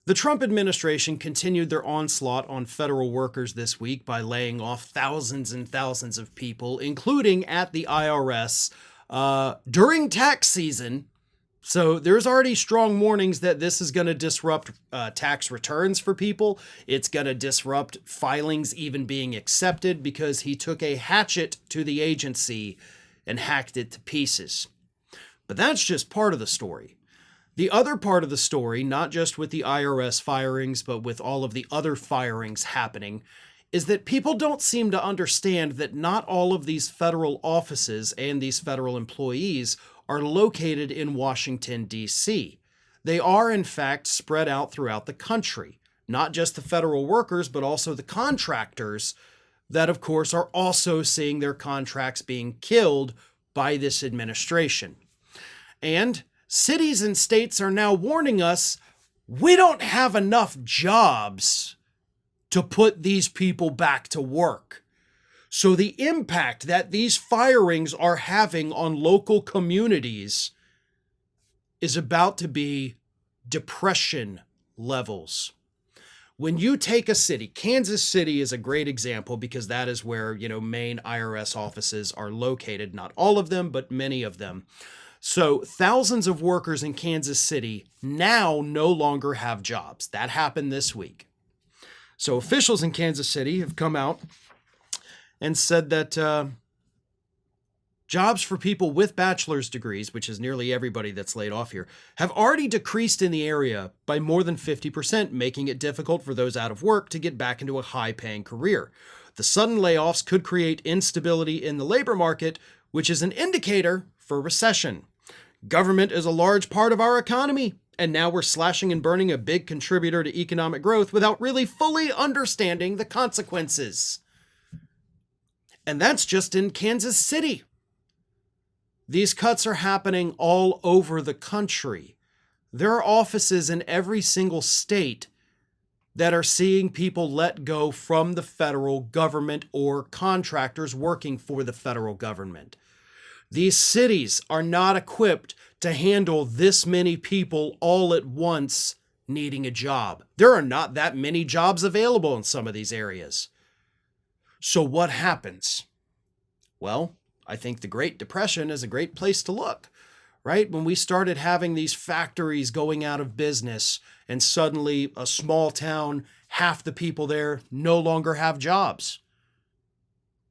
The Trump administration continued their onslaught on federal workers this week by laying off thousands and thousands of people, including at the IRS, during tax season. So there's already strong warnings that this is going to disrupt tax returns for people. It's going to disrupt filings even being accepted because he took a hatchet to the agency and hacked it to pieces. But that's just part of the story. The other part of the story, not just with the IRS firings, but with all of the other firings happening, is that people don't seem to understand that not all of these federal offices and these federal employees are located in Washington, D.C. They are, in fact, spread out throughout the country. Not just the federal workers, but also the contractors that, of course, are also seeing their contracts being killed by this administration. And cities and states are now warning us, we don't have enough jobs to put these people back to work. So the impact that these firings are having on local communities is about to be depression levels. When you take a city, Kansas City is a great example because that is where, main IRS offices are located. Not all of them, but many of them. So thousands of workers in Kansas City now no longer have jobs. That happened this week. So officials in Kansas City have come out and said that jobs for people with bachelor's degrees, which is nearly everybody that's laid off here, have already decreased in the area by more than 50%, making it difficult for those out of work to get back into a high-paying career. The sudden layoffs could create instability in the labor market, which is an indicator for recession. Government is a large part of our economy, and now we're slashing and burning a big contributor to economic growth without really fully understanding the consequences. And that's just in Kansas City. These cuts are happening all over the country. There are offices in every single state that are seeing people let go from the federal government or contractors working for the federal government. These cities are not equipped to handle this many people all at once needing a job. There are not that many jobs available in some of these areas. So what happens? Well, I think the Great Depression is a great place to look, right? When we started having these factories going out of business and suddenly a small town, half the people there no longer have jobs.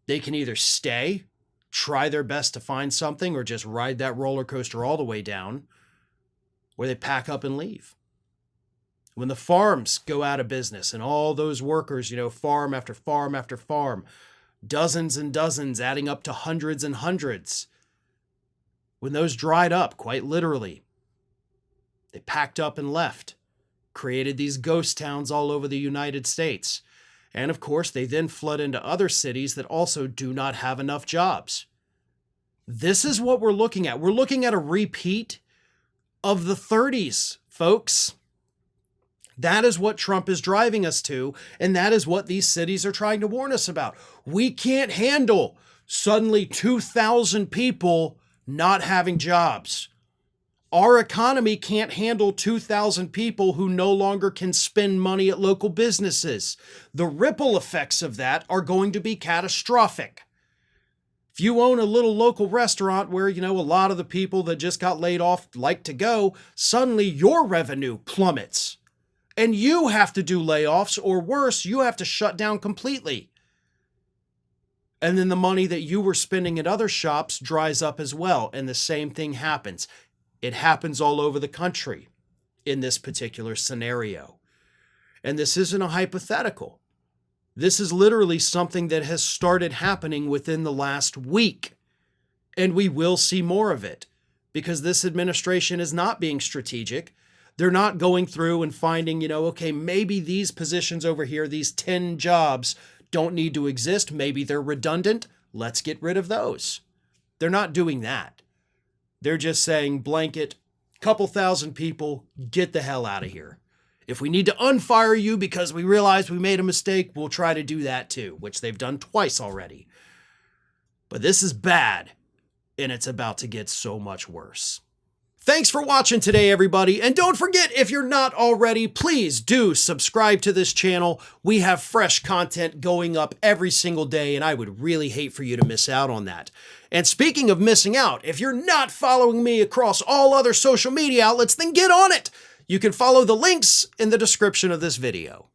They can either stay, try their best to find something, or just ride that roller coaster all the way down, or they pack up and leave. When the farms go out of business and all those workers, farm after farm after farm, dozens and dozens adding up to hundreds and hundreds, when those dried up, quite literally, they packed up and left, created these ghost towns all over the United States. And of course, they then flood into other cities that also do not have enough jobs. This is what we're looking at. We're looking at a repeat of the 30s, folks. That is what Trump is driving us to, and that is what these cities are trying to warn us about. We can't handle suddenly 2,000 people not having jobs. Our economy can't handle 2,000 people who no longer can spend money at local businesses. The ripple effects of that are going to be catastrophic. If you own a little local restaurant where, a lot of the people that just got laid off like to go, suddenly your revenue plummets. And you have to do layoffs, or worse, you have to shut down completely. And then the money that you were spending at other shops dries up as well, and the same thing happens. It happens all over the country in this particular scenario. And this isn't a hypothetical. This is literally something that has started happening within the last week. And we will see more of it because this administration is not being strategic. They're not going through and finding, okay, maybe these positions over here, these 10 jobs don't need to exist. Maybe they're redundant. Let's get rid of those. They're not doing that. They're just saying blanket, couple thousand people, get the hell out of here. If we need to unfire you because we realize we made a mistake, we'll try to do that too, which they've done twice already. But this is bad, and it's about to get so much worse. Thanks for watching today, everybody. And don't forget, if you're not already, please do subscribe to this channel. We have fresh content going up every single day, and I would really hate for you to miss out on that. And speaking of missing out, if you're not following me across all other social media outlets, then get on it. You can follow the links in the description of this video.